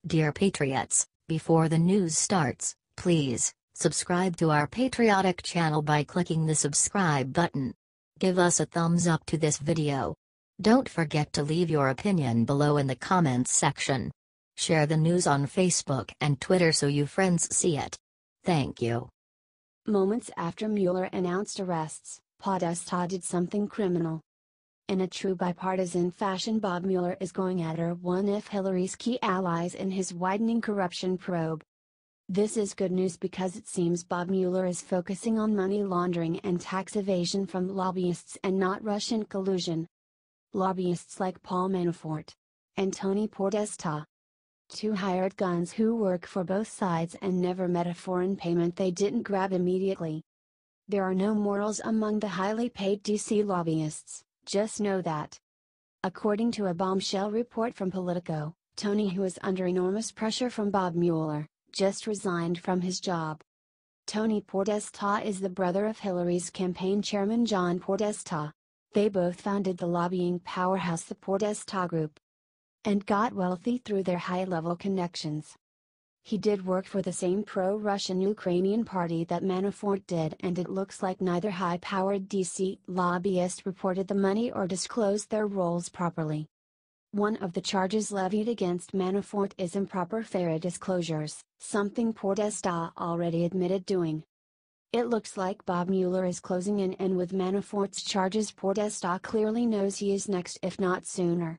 Dear Patriots, before the news starts, please subscribe to our patriotic channel by clicking the subscribe button. Give us a thumbs up to this video. Don't forget to leave your opinion below in the comments section. Share the news on Facebook and Twitter so your friends see it. Thank you. Moments after Mueller announced arrests, Podesta did something criminal. In a true bipartisan fashion, Bob Mueller is going at one of Hillary's key allies in his widening corruption probe. This is good news because it seems Bob Mueller is focusing on money laundering and tax evasion from lobbyists and not Russian collusion. Lobbyists like Paul Manafort and Tony Podesta, two hired guns who work for both sides and never met a foreign payment they didn't grab immediately. There are no morals among the highly paid DC lobbyists, just know that. According to a bombshell report from Politico, Tony, who is under enormous pressure from Bob Mueller, just resigned from his job. Tony Podesta is the brother of Hillary's campaign chairman John Podesta. They both founded the lobbying powerhouse the Podesta Group, and got wealthy through their high-level connections. He did work for the same pro-Russian Ukrainian party that Manafort did, and it looks like neither high-powered DC lobbyist reported the money or disclosed their roles properly. One of the charges levied against Manafort is improper FARA disclosures, something Podesta already admitted doing. It looks like Bob Mueller is closing in, and with Manafort's charges, Podesta clearly knows he is next, if not sooner.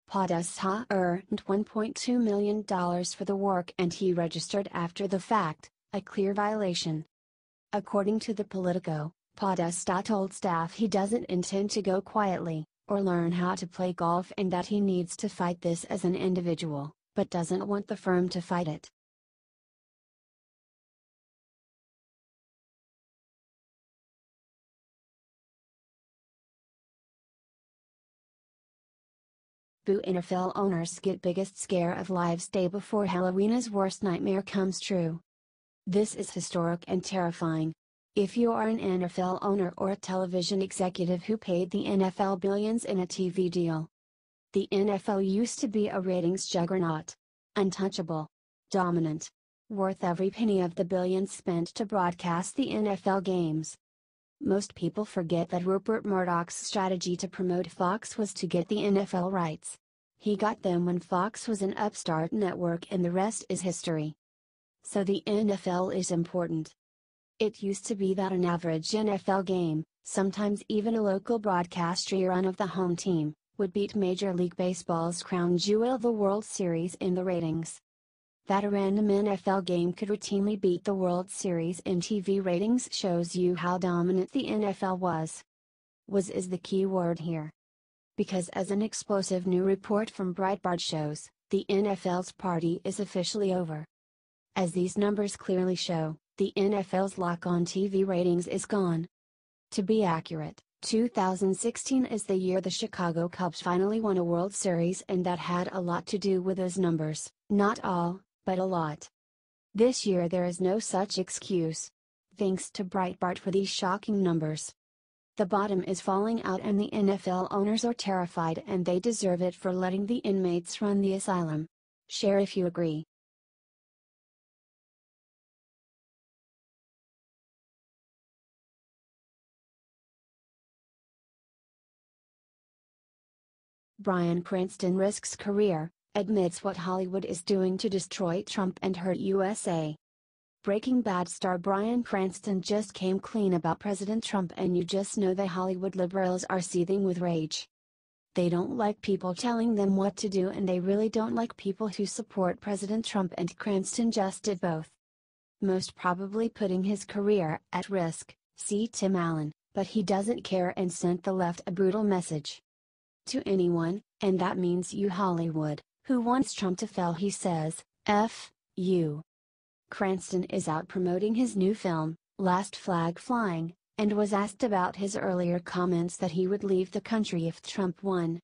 Podesta earned $1.2 million for the work, and he registered after the fact, a clear violation. According to the Politico, Podesta told staff he doesn't intend to go quietly, or learn how to play golf, and that he needs to fight this as an individual, but doesn't want the firm to fight it. Boo, NFL owners get biggest scare of lives day before Halloween's worst nightmare comes true. This is historic and terrifying. If you are an NFL owner or a television executive who paid the NFL billions in a TV deal. The NFL used to be a ratings juggernaut. Untouchable. Dominant. Worth every penny of the billions spent to broadcast the NFL games. Most people forget that Rupert Murdoch's strategy to promote Fox was to get the NFL rights. He got them when Fox was an upstart network, and the rest is history. So the NFL is important. It used to be that an average NFL game, sometimes even a local broadcast rerun of the home team, would beat Major League Baseball's crown jewel, the World Series, in the ratings. That a random NFL game could routinely beat the World Series in TV ratings shows you how dominant the NFL was. Was is the key word here. Because as an explosive new report from Breitbart shows, the NFL's party is officially over. As these numbers clearly show, the NFL's lock on TV ratings is gone. To be accurate, 2016 is the year the Chicago Cubs finally won a World Series, and that had a lot to do with those numbers, not all, but a lot. This year there is no such excuse. Thanks to Breitbart for these shocking numbers. The bottom is falling out, and the NFL owners are terrified, and they deserve it for letting the inmates run the asylum. Share if you agree. Bryan Cranston risks career, admits what Hollywood is doing to destroy Trump and hurt USA. Breaking Bad star Bryan Cranston just came clean about President Trump, and you just know the Hollywood liberals are seething with rage. They don't like people telling them what to do, and they really don't like people who support President Trump, and Cranston just did both. Most probably putting his career at risk, see Tim Allen, but he doesn't care and sent the left a brutal message. To anyone, and that means you Hollywood, who wants Trump to fail, he says, F you. Cranston is out promoting his new film, Last Flag Flying, and was asked about his earlier comments that he would leave the country if Trump won.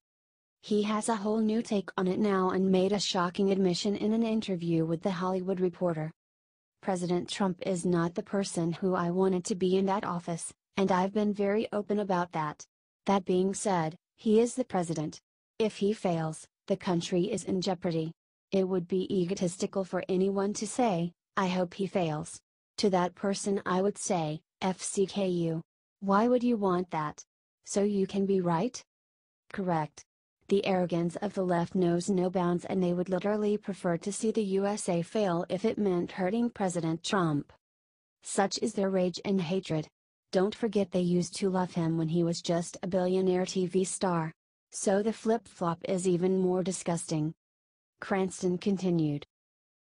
He has a whole new take on it now and made a shocking admission in an interview with The Hollywood Reporter. President Trump is not the person who I wanted to be in that office, and I've been very open about that. That being said, he is the president. If he fails, the country is in jeopardy. It would be egotistical for anyone to say, "I hope he fails." To that person I would say, FCKU. Why would you want that? So you can be right? Correct. The arrogance of the left knows no bounds, and they would literally prefer to see the USA fail if it meant hurting President Trump. Such is their rage and hatred. Don't forget they used to love him when he was just a billionaire TV star. So the flip-flop is even more disgusting. Cranston continued.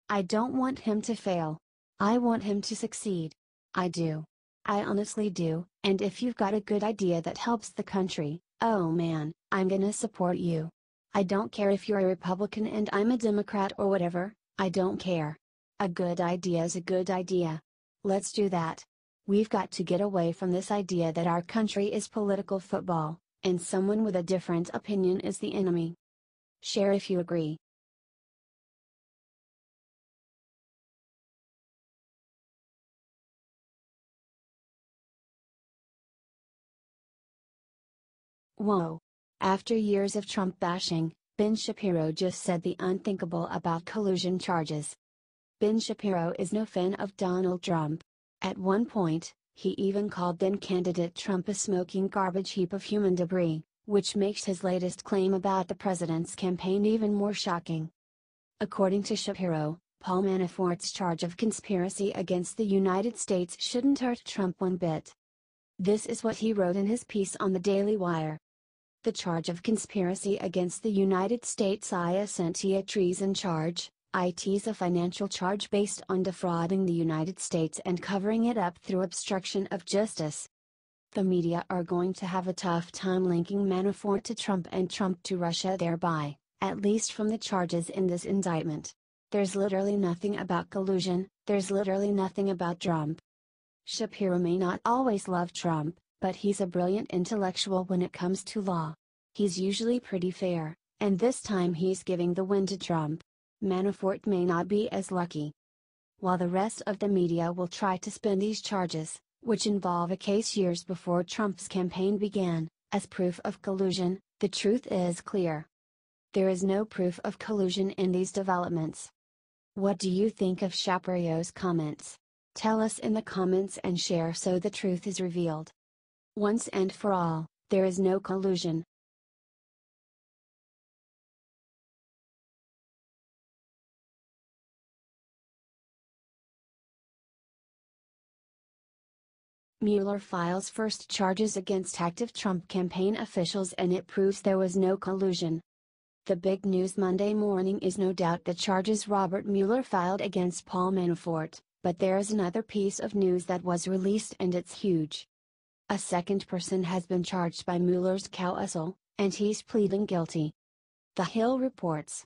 I don't want him to fail. I want him to succeed. I do. I honestly do, and if you've got a good idea that helps the country, oh man, I'm gonna support you. I don't care if you're a Republican and I'm a Democrat or whatever, I don't care. A good idea is a good idea. Let's do that. We've got to get away from this idea that our country is political football, and someone with a different opinion is the enemy. Share if you agree. Whoa. After years of Trump bashing, Ben Shapiro just said the unthinkable about collusion charges. Ben Shapiro is no fan of Donald Trump. At one point, he even called then-candidate Trump a smoking garbage heap of human debris, which makes his latest claim about the president's campaign even more shocking. According to Shapiro, Paul Manafort's charge of conspiracy against the United States shouldn't hurt Trump one bit. This is what he wrote in his piece on the Daily Wire. The charge of conspiracy against the United States isn't a treason charge, it's a financial charge based on defrauding the United States and covering it up through obstruction of justice. The media are going to have a tough time linking Manafort to Trump and Trump to Russia thereby, at least from the charges in this indictment. There's literally nothing about collusion, there's literally nothing about Trump. Shapiro may not always love Trump, but he's a brilliant intellectual when it comes to law. He's usually pretty fair, and this time he's giving the win to Trump. Manafort may not be as lucky. While the rest of the media will try to spin these charges, which involve a case years before Trump's campaign began, as proof of collusion, the truth is clear. There is no proof of collusion in these developments. What do you think of Shapiro's comments? Tell us in the comments and share so the truth is revealed. Once and for all, there is no collusion. Mueller files first charges against active Trump campaign officials, and it proves there was no collusion. The big news Monday morning is no doubt the charges Robert Mueller filed against Paul Manafort, but there is another piece of news that was released and it's huge. A second person has been charged by Mueller's counsel, and he's pleading guilty. The Hill reports.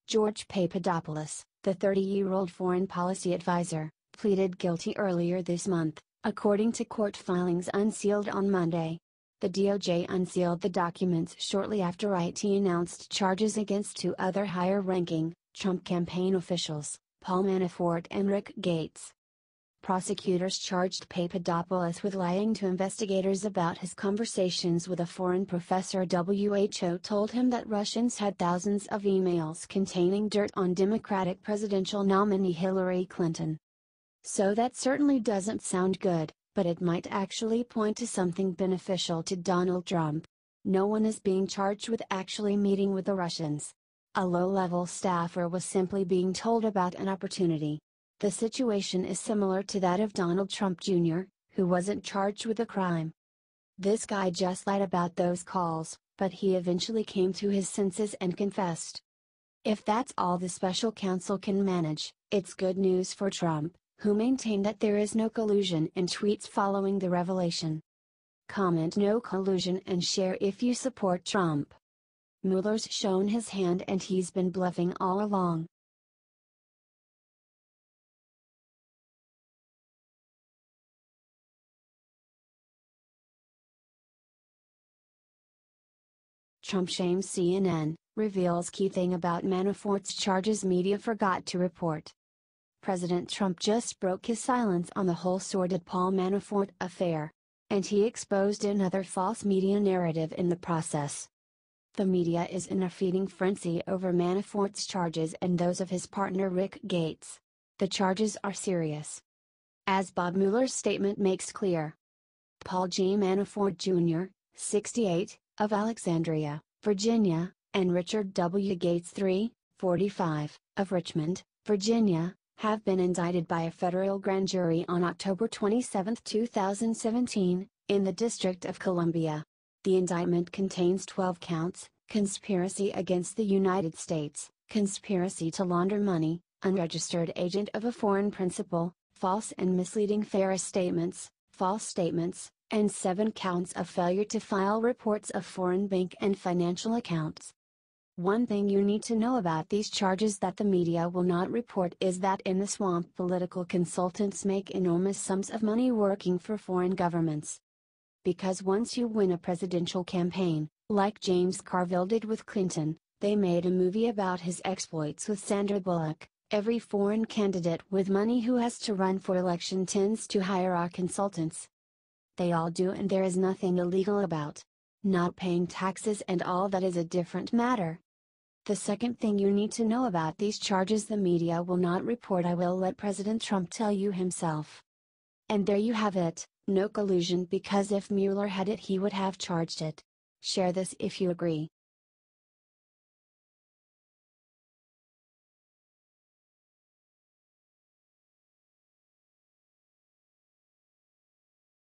George Papadopoulos, the 30-year-old foreign policy advisor, pleaded guilty earlier this month, according to court filings unsealed on Monday. The DOJ unsealed the documents shortly after it announced charges against two other higher-ranking Trump campaign officials, Paul Manafort and Rick Gates. Prosecutors charged Papadopoulos with lying to investigators about his conversations with a foreign professor. WHO told him that Russians had thousands of emails containing dirt on Democratic presidential nominee Hillary Clinton. So that certainly doesn't sound good, but it might actually point to something beneficial to Donald Trump. No one is being charged with actually meeting with the Russians. A low-level staffer was simply being told about an opportunity. The situation is similar to that of Donald Trump Jr., who wasn't charged with a crime. This guy just lied about those calls, but he eventually came to his senses and confessed. If that's all the special counsel can manage, it's good news for Trump, who maintained that there is no collusion in tweets following the revelation. Comment no collusion and share if you support Trump. Mueller's shown his hand and he's been bluffing all along. Trump shames CNN, reveals key thing about Manafort's charges media forgot to report. President Trump just broke his silence on the whole sordid Paul Manafort affair. And he exposed another false media narrative in the process. The media is in a feeding frenzy over Manafort's charges and those of his partner Rick Gates. The charges are serious. As Bob Mueller's statement makes clear, Paul G. Manafort Jr., 68, of Alexandria, Virginia, and Richard W. Gates III, 45, of Richmond, Virginia, have been indicted by a federal grand jury on October 27, 2017, in the District of Columbia. The indictment contains 12 counts: conspiracy against the United States, conspiracy to launder money, unregistered agent of a foreign principal, false and misleading false statements, and 7 counts of failure to file reports of foreign bank and financial accounts. One thing you need to know about these charges that the media will not report is that in the swamp political consultants make enormous sums of money working for foreign governments. Because once you win a presidential campaign, like James Carville did with Clinton, they made a movie about his exploits with Sandra Bullock. Every foreign candidate with money who has to run for election tends to hire our consultants. They all do, and there is nothing illegal about not paying taxes, and all that is a different matter. The second thing you need to know about these charges the media will not report, I will let President Trump tell you himself. And there you have it, no collusion, because if Mueller had it he would have charged it. Share this if you agree.